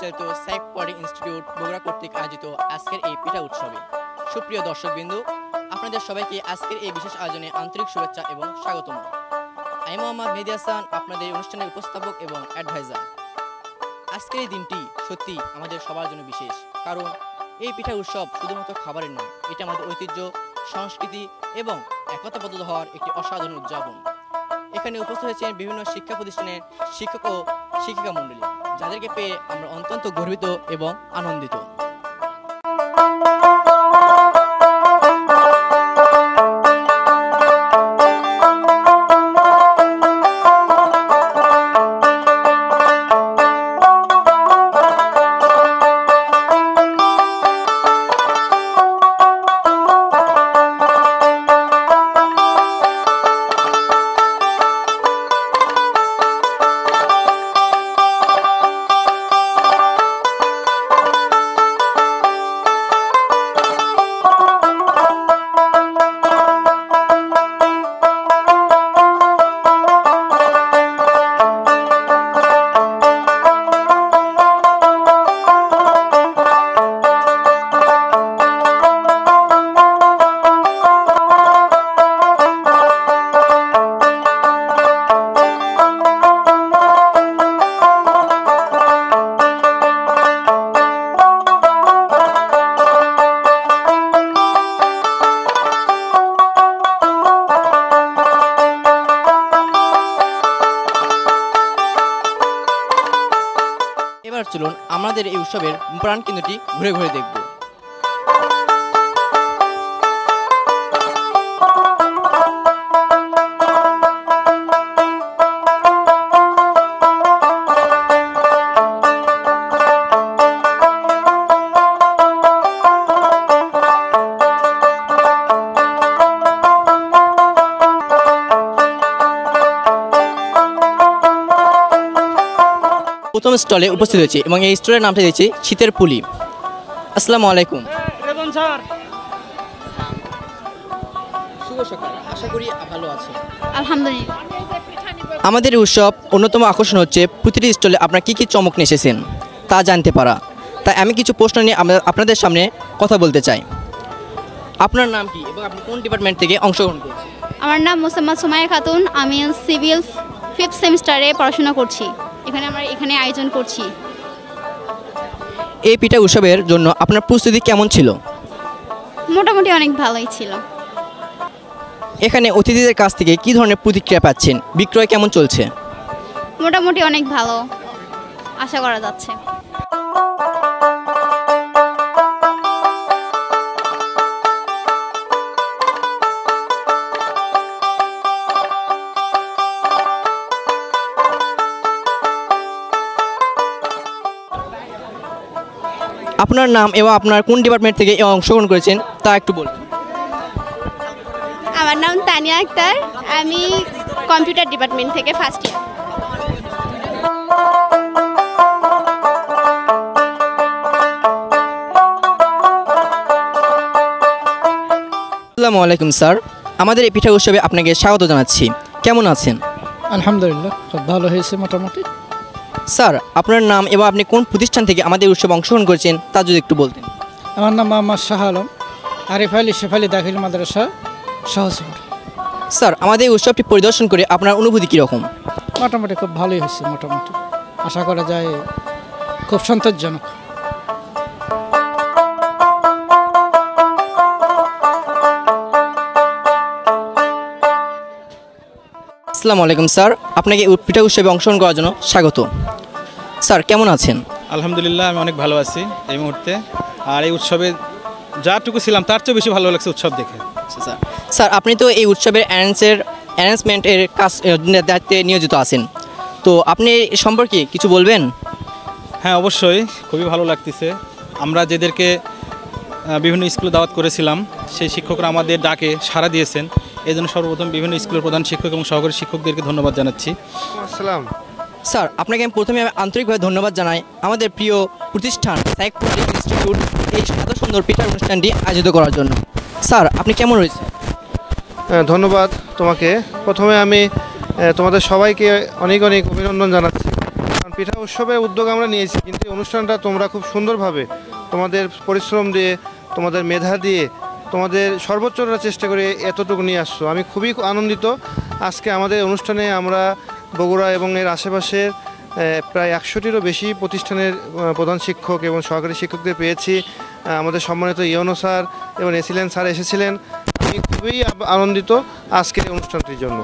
পরিচালিত সাইক পলি ইনস্টিটিউট বগুড়া কর্তৃক আয়োজিত আজকের এই পিঠা উৎসবে সুপ্রিয় দর্শকবৃন্দু, আপনাদের সবাইকে আজকের এই বিশেষ আয়োজনে আন্তরিক শুভেচ্ছা এবং স্বাগতম। আমি মোহাম্মদ মেহেদী হাসান, আপনাদের অনুষ্ঠানের উপস্থাপক এবং অ্যাডভাইজার। আজকের এই দিনটি সত্যি আমাদের সবার জন্য বিশেষ, কারণ এই পিঠা উৎসব শুধুমাত্র খাবারের নয়, এটা আমাদের ঐতিহ্য, সংস্কৃতি এবং একতাবদ্ধ হওয়ার একটি অসাধারণ উদযাপন। এখানে উপস্থিত হয়েছেন বিভিন্ন শিক্ষা প্রতিষ্ঠানের শিক্ষক ও শিক্ষিকা মণ্ডলী, যাদেরকে পেয়ে আমরা অত্যন্ত গর্বিত এবং আনন্দিত। এবার চলুন আমাদের এই উৎসবের প্রাণ কেন্দ্রটি ঘুরে ঘুরে দেখব। প্রথম স্টলে উপস্থিত হয়েছে এবং এই স্টলের নামটা দিয়েছে শীতের পুলি। আসসালামু আলাইকুম। শুভ সকাল, আশা করি ভালো আছেন। আলহামদুলিল্লাহ। আমাদের উৎসব অন্যতম আকর্ষণ হচ্ছে প্রতিটি স্টলে আপনারা কী কী চমক নিয়ে এসেছেন তা জানতে পারা। তাই আমি কিছু প্রশ্ন নিয়ে আপনাদের সামনে কথা বলতে চাই। আপনার নাম কি এবং আপনি কোন ডিপার্টমেন্ট থেকে অংশগ্রহণ করছেন? আমার নাম মোসাম্মদ সুমাইয়া খাতুন, আমি সিভিল 5th সেমিস্টারে পড়াশোনা করছি। আমরা এখানে আয়োজন করছি। এই পিঠা উৎসবের জন্য আপনার প্রস্তুতি কেমন ছিল? মোটামুটি অনেক ভালোই ছিল। এখানে অতিথিদের কাছ থেকে কী ধরনের প্রতিক্রিয়া পাচ্ছেন? বিক্রয় কেমন চলছে? মোটামুটি অনেক ভালো আশা করা যাচ্ছে। আপনার নাম এবং আপনার কোন ডিপার্টমেন্ট থেকে অংশগ্রহণ করেছেন তা একটু বলুন। আমার নাম তানিয়া আক্তার, আমি কম্পিউটার ডিপার্টমেন্ট থেকে ফার্স্ট ইয়ার। আসসালামু আলাইকুম স্যার, আমাদের এই পিঠা উৎসবে আপনাকে স্বাগত জানাচ্ছি। কেমন আছেন? আলহামদুলিল্লাহ, খুব ভালো হয়েছে মোটামুটি। স্যার, আপনার নাম এবং আপনি কোন প্রতিষ্ঠান থেকে আমাদের উৎসবে অংশগ্রহণ করেছেন তা যদি একটু বলতেন। আমার নাম মোহাম্মদ শাহ আলম, আরিফ আলী শেফালি দাখিল মাদ্রাসা সহজপুর। স্যার, আমাদের এই উৎসবটি পরিদর্শন করে আপনার অনুভূতি কীরকম? মোটামুটি খুব ভালোই হয়েছে, মোটামুটি আশা করা যায় খুব সন্তোষজনক। আসসালামু আলাইকুম স্যার, আপনাকে পিঠা উৎসবে অংশগ্রহণ করার জন্য স্বাগত। স্যার, কেমন আছেন? আলহামদুলিল্লাহ, আমি অনেক ভালো আছি এই মুহূর্তে। আর এই উৎসবে যাটুকু ছিলাম তার চেয়ে বেশি ভালো লাগছে উৎসব দেখে। স্যার, স্যার আপনি তো এই উৎসবের অ্যারেঞ্জমেন্টের কাজ দায়িত্বে নিয়োজিত আছেন, তো আপনি এ সম্পর্কে কিছু বলবেন? হ্যাঁ, অবশ্যই খুবই ভালো লাগতেছে। আমরা যেদেরকে বিভিন্ন স্কুলে দাওয়াত করেছিলাম সেই শিক্ষকরা আমাদের ডাকে সাড়া দিয়েছেন। এই জন্য সর্বপ্রথম বিভিন্ন স্কুলের প্রধান শিক্ষক এবং সহকারী শিক্ষকদেরকে ধন্যবাদ জানাচ্ছি। আসসালাম স্যার, আপনাকে আমি প্রথমে আন্তরিকভাবে ধন্যবাদ জানাই আমাদের প্রিয় প্রতিষ্ঠান সাইক পলি ইনস্টিটিউট এই এত সুন্দর পিঠার অনুষ্ঠানটি আয়োজিত করার জন্য। স্যার, আপনি কেমন রয়েছেন? ধন্যবাদ তোমাকে। প্রথমে আমি তোমাদের সবাইকে অনেক অনেক অভিনন্দন জানাচ্ছি, কারণ পিঠা উৎসবের উদ্যোগ আমরা নিয়েছি, কিন্তু এই অনুষ্ঠানটা তোমরা খুব সুন্দরভাবে তোমাদের পরিশ্রম দিয়ে, তোমাদের মেধা দিয়ে, তোমাদের সর্বোচ্চটা চেষ্টা করে এতটুকু নিয়ে আসছো। আমি খুবই আনন্দিত। আজকে আমাদের অনুষ্ঠানে আমরা বগুড়া এবং এর আশেপাশের প্রায় 100টিরও বেশি প্রতিষ্ঠানের প্রধান শিক্ষক এবং সহকারী শিক্ষকদের পেয়েছি। আমাদের সম্মানিত ইওনো স্যার এবং এসিলেন স্যার এসেছিলেন। আমি খুবই আনন্দিত আজকের এই অনুষ্ঠানটির জন্য।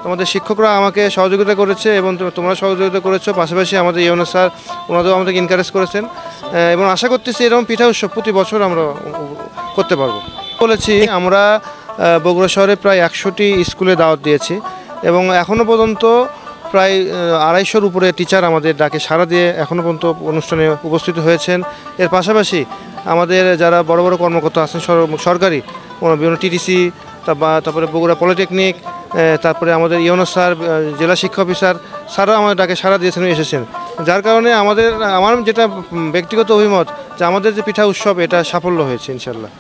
তোমাদের শিক্ষকরা আমাকে সহযোগিতা করেছে এবং তোমরা সহযোগিতা করেছো, পাশাপাশি আমাদের ইওনো স্যার ওনাদেরও আমাদেরকে এনকারেজ করেছেন এবং আশা করতেছি এরকম পিঠা উৎসব প্রতি বছর আমরা করতে পারবো। বলেছি আমরা বগুড়া শহরে প্রায় 100টি স্কুলে দাওয়াত দিয়েছি এবং এখনও পর্যন্ত প্রায় 250-র উপরে টিচার আমাদের ডাকে সাড়া দিয়ে এখনও পর্যন্ত অনুষ্ঠানে উপস্থিত হয়েছেন। এর পাশাপাশি আমাদের যারা বড় বড় কর্মকর্তা আছেন সরকারি, বিভিন্ন টিটিসি, তারপরে বগুড়া পলিটেকনিক, তারপরে আমাদের ইওনো স্যার, জেলা শিক্ষা অফিসার স্যারও আমাদের ডাকে সাড়া দিয়েছেন, এসেছেন। যার কারণে আমার যেটা ব্যক্তিগত অভিমত যে আমাদের যে পিঠা উৎসব এটা সাফল্য হয়েছে ইনশাল্লাহ।